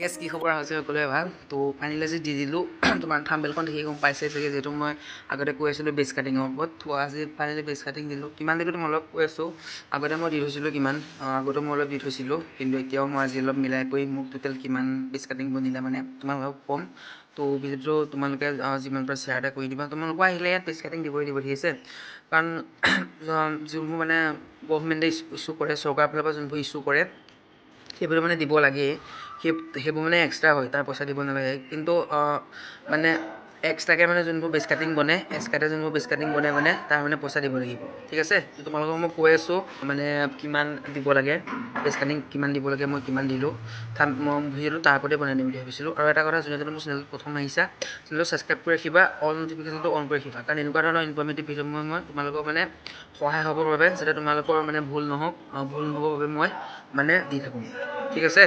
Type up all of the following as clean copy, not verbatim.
gas কি খবৰ হৈছে সকলোৱে ভাল তো ফাইনেলি আজি দি দিলোঁ তোমাৰ থাম্বেলখন দেখি গম পাইছে চাগে যিহেতু মই আগতে কৈ আছিলোঁ বেছ কাটিঙৰ ওপৰত তো আজি ফাইনেলি বেছ কাটিং দিলোঁ কিমান দিলোঁ মই অলপ কৈ আছোঁ আগতে মই দি থৈছিলোঁ কিমান আগতে মই অলপ দি থৈছিলোঁ কিন্তু এতিয়াও মই আজি অলপ মিলাই কৰি মোক টোটেল কিমান বেছ কাটিং বনিলে মানে তোমালোকক ক'ম তো ভিডিঅ'টো তোমালোকে যিমান পাৰে শ্বেয়াৰ এটা কৰি দিবা তোমালোকৰ আহিলে ইয়াত বেছ কাটিং দিবই দিব ঠিক আছে কাৰণ যোনবোৰ মানে গভৰ্ণমেণ্টে ইছ্যু কৰে চৰকাৰৰ ফালৰ পৰা যোনবোৰ ইছ্যু কৰে সেইবোৰ মানে দিব লাগেই সেইবোৰ মানে এক্সট্ৰা হয় তাৰ পইচা দিব নালাগে কিন্তু মানে এক্সট্ৰাকৈ মানে যোনবোৰ বেছ কাটিং বনে এক্সট্ৰাকৈ যোনবোৰ বেছ কাটিং বনে মানে তাৰ মানে পইচা দিব লাগিব ঠিক আছে তোমালোকক মই কৈ আছোঁ মানে কিমান দিব লাগে বেছ কাটিং কিমান দিব লাগে মই কিমান দিলোঁ মই ভিডিঅ'টো তাৰ ওপৰতে বনাই দিম বুলি ভাবিছিলোঁ আৰু এটা কথা যোনে মোৰ চেনেলটো প্ৰথম আহিছা চেনেলটো ছাবস্ক্ৰাইব কৰি ৰাখিবা অল ন'টিফিকেশ্যনটো অন কৰি ৰাখিবা কাৰণ এনেকুৱা ধৰণৰ ইনফৰ্মেটিভ ভিডিঅ' মই তোমালোকৰ মানে সহায় হ'বৰ বাবে যাতে তোমালোকৰ মানে ভুল নহ'বৰ বাবে মই মানে দি থাকোঁ ঠিক আছে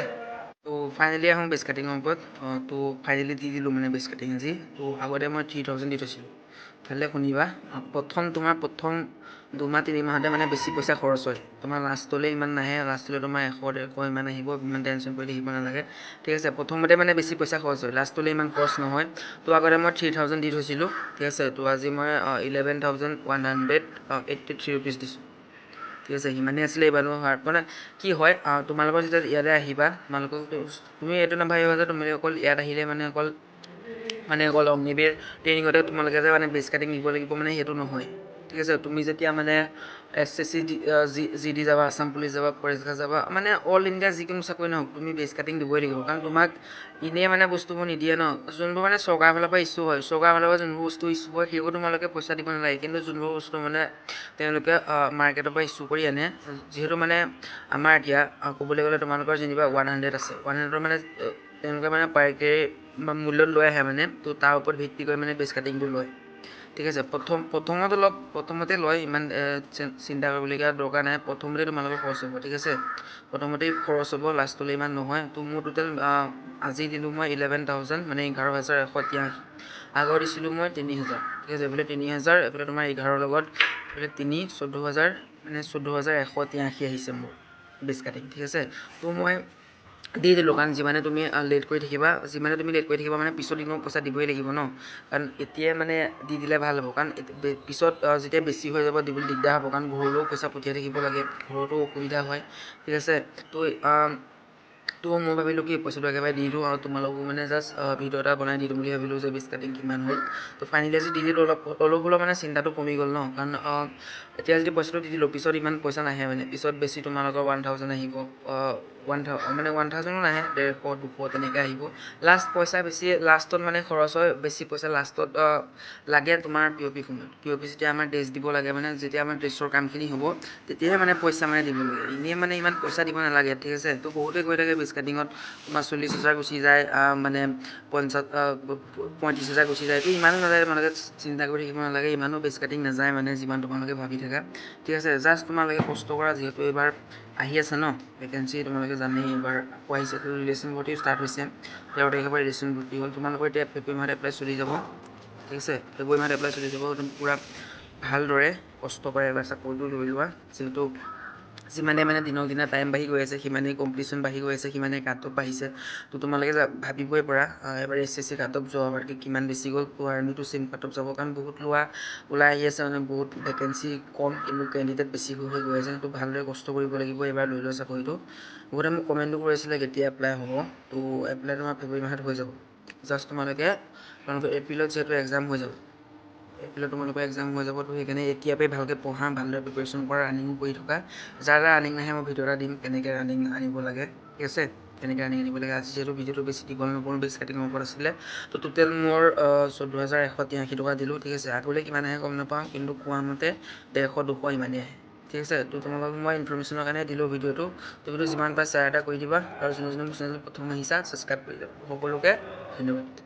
তো ফাইনেলি আহোঁ বেছ কাটিঙৰ ওপৰত তো ফাইনেলি দি দিলোঁ মানে বেছ কাটিং আজি তো আগতে মই 3000 দি থৈছিলোঁ ভালকৈ শুনিবা প্ৰথম 2মাহ 3 মাহতে মানে বেছি পইচা খৰচ হয় তোমাৰ লাষ্টলৈ ইমান নাহে লাষ্টলৈ তোমাৰ 100-150 ইমান আহিব ইমান টেনশ্যন কৰি থাকিব নালাগে ঠিক আছে প্ৰথমতে মানে বেছি পইচা খৰচ হয় লাষ্টলৈ ইমান খৰচ নহয় তো আগতে মই 3000 দি থৈছিলোঁ ঠিক আছে তো আজি মই 11,183 ৰুপিজ দিছোঁ ঠিক আছে সিমানেই আছিলে এইবাৰ মানে কি হয় তোমালোকৰ যেতিয়া ইয়ালৈ আহিবা তোমালোকক তুমি এইটো নাভাবিবা যে তুমি অকল ইয়াত আহিলে অকল অগ্নিবীৰ ট্ৰেইনিঙতে তোমালোকে যে মানে বেছ কাটিং দিব লাগিব মানে সেইটো নহয় ঠিক আছে তুমি যেতিয়া মানে SSC জি ডি যাবা আছাম পুলিচ যাবা ফৰেষ্ট গাৰ্ড যাবা মানে অল ইণ্ডিয়া যিকোনো চাকৰি নহওক তুমি বেছ কাটিং দিবই লাগিব কাৰণ তোমাক এনেই মানে বস্তুবোৰ নিদিয়ে ন যোনবোৰ মানে চৰকাৰৰ ফালৰ পৰা ইছ্যু হয় চৰকাৰৰ ফালৰ পৰা যোনবোৰ বস্তু ইছ্যু হয় সেইবোৰ তোমালোকে পইচা দিব নালাগে কিন্তু যোনবোৰ বস্তু মানে তেওঁলোকে মাৰ্কেটৰ পৰা ইছ্যু কৰি আনে যিহেতু মানে আমাৰ এতিয়া ক'বলৈ গ'লে তোমালোকৰ যেনিবা 100 আছে 100 মানে তেওঁলোকে মানে পাৰ কেজি মূল্যত লৈ আহে মানে তো তাৰ ওপৰত ভিত্তি কৰি মানে বেছ কাটিংটো লয় ঠিক আছে প্ৰথমতে লয় ইমান চিন্তা কৰিবলগীয়া দৰকাৰ নাই প্ৰথমতে তোমালোকৰ খৰচ হ'ব ঠিক আছে প্ৰথমতেই খৰচ হ'ব লাষ্টলৈ ইমান নহয় তো মোৰ টোটেল আজি দিলোঁ মই 11,000 মানে 11,183 আগৰ দিছিলোঁ মই 3,000 ঠিক আছে এইফালে 3,000 এইফালে তোমাৰ 11 লগত এইফালে 3 14,000 মানে 14,183 আহিছে মোৰ বেছ কাটিং ঠিক আছে তো মই দি দিলোঁ কাৰণ যিমানে তুমি লেট কৰি থাকিবা মানে পিছত ইমান পইচা দিবই লাগিব ন কাৰণ এতিয়াই মানে দি দিলে ভাল হ'ব কাৰণ পিছত যেতিয়া বেছি হৈ যাব দিবলৈ দিগদাৰ হ'ব কাৰণ ঘৰলৈও পইচা পঠিয়াই থাকিব লাগে ঘৰতো অসুবিধা হয় ঠিক আছে তো মই ভাবিলোঁ কি পইচাটো একেবাৰে দি দিওঁ আৰু তোমালোকো মানে জাষ্ট ভিডিঅ' এটা বনাই দি দিম বুলি ভাবিলোঁ যে বেছ কাটিং কিমান হ'ল তো ফাইনেলি আজি দি দিলোঁ অলপ হ'লেও মানে চিন্তাটো কমি গ'ল ন কাৰণ এতিয়া যদি পইচাটো দি দিলোঁ পিছত ইমান পইচা নাহে মানে পিছত বেছি তোমালোকৰ 1,000 আহিব 1,000 নাহে 150 200 তেনেকৈ আহিব লাষ্ট পইচা বেছি লাষ্টত মানে খৰচ হয় বেছি পইচা লাষ্টত লাগে তোমাৰ POP সময়ত POP যেতিয়া আমাৰ ড্ৰেছ দিব লাগে মানে যেতিয়া আমাৰ ড্ৰেছৰ কামখিনি হ'ব তেতিয়াহে মানে পইচা মানে দিব লাগে এনেই মানে ইমান পইচা দিব নালাগে ঠিক আছে তো বহুতে কৈ থাকে বেছ কাটিঙত তোমাৰ 40,000 গুচি যায় মানে 35,000 গুচি যায় তো ইমানো নাযায় তোমালোকে চিন্তা কৰি থাকিব নালাগে ইমানো বেছ কাটিং নাযায় মানে যিমান তোমালোকে ভাবি থাকা ঠিক আছে জাষ্ট তোমালোকে কষ্ট কৰা যিহেতু এইবাৰ আহি আছে ন ভেকেঞ্চি তোমালোকে জানেই এইবাৰ আকৌ আহিছে তো ৰিলেশ্যন ভৰ্তি ষ্টাৰ্ট হৈছে 13 তাৰিখৰ পৰা ৰিলেশ্যন ভৰ্তি হ'ল তোমালোকৰ এতিয়া ফেব্ৰুৱাৰী মাহত এপ্লাই চলি যাব ঠিক আছে ফেব্ৰুৱাৰী মাহত এপ্লাই চলি যাব একদম পূৰা ভালদৰে কষ্ট কৰে এবাৰ চাকৰিটো লৈ লোৱা যিহেতু যিমানে মানে দিনক দিনে টাইম বাঢ়ি গৈ আছে সিমানেই কম্পিটিশ্যন বাঢ়ি গৈ আছে সিমানেই কাট অফ বাঢ়িছে তো তোমালোকে ভাবিবই পৰা এবাৰ SSC কাট অফ যোৱাবাৰকৈ কিমান বেছি গ'ল তো আৰ্মিটো চেম কাট অফ যাব কাৰণ বহুত ওলাই আহি আছে মানে বহুত ভেকেঞ্চি কম কিন্তু কেণ্ডিডেট বেছি হৈ গৈ আছে তো ভালদৰে কষ্ট কৰিব লাগিব এবাৰ লৈ লোৱা চাকৰিটো বহুতে মোক কমেণ্টো কৰিছিলে কেতিয়া এপ্লাই হ'ব তো এপ্লাই তোমাৰ ফেব্ৰুৱাৰী মাহত হৈ যাব জাষ্ট তোমালোকে এপ্ৰিলত যিহেতু এক্সাম হৈ যাব এপ্ৰিলত তোমালোকৰ এক্সাম হৈ যাব তো সেইকাৰণে এতিয়াৰ পৰাই ভালকৈ পঢ়া ভালদৰে প্ৰিপেৰেশ্যন কৰা ৰানিঙো কৰি থকা যাৰ ৰানিং নাহে মই ভিডিঅ' এটা দিম কেনেকৈ ৰানিং আনিব লাগে ঠিক আছে কেনেকৈ ৰানিং আনিব লাগে আজি যিহেতু ভিডিঅ'টো বেছি দীঘল নকৰোঁ বেছ কাটিঙৰ ওপৰত আছিলে তো টোটেল মোৰ 14,183 টকা দিলোঁ ঠিক আছে আগলৈ কিমান আহে গম নাপাওঁ কিন্তু কোৱা মতে 150-200 ইমানেই আহে ঠিক আছে তো তোমালোকক মই ইনফৰ্মেশ্যনৰ কাৰণে দিলোঁ ভিডিঅ'টো তো ভিডিঅ' যিমান পাৰে শ্বেয়াৰ এটা কৰি দিবা আৰু যোনে মোৰ চেনেলটো প্ৰথম আহিছা ছাবস্ক্ৰাইব কৰি দিবা সকলোকে ধন্যবাদ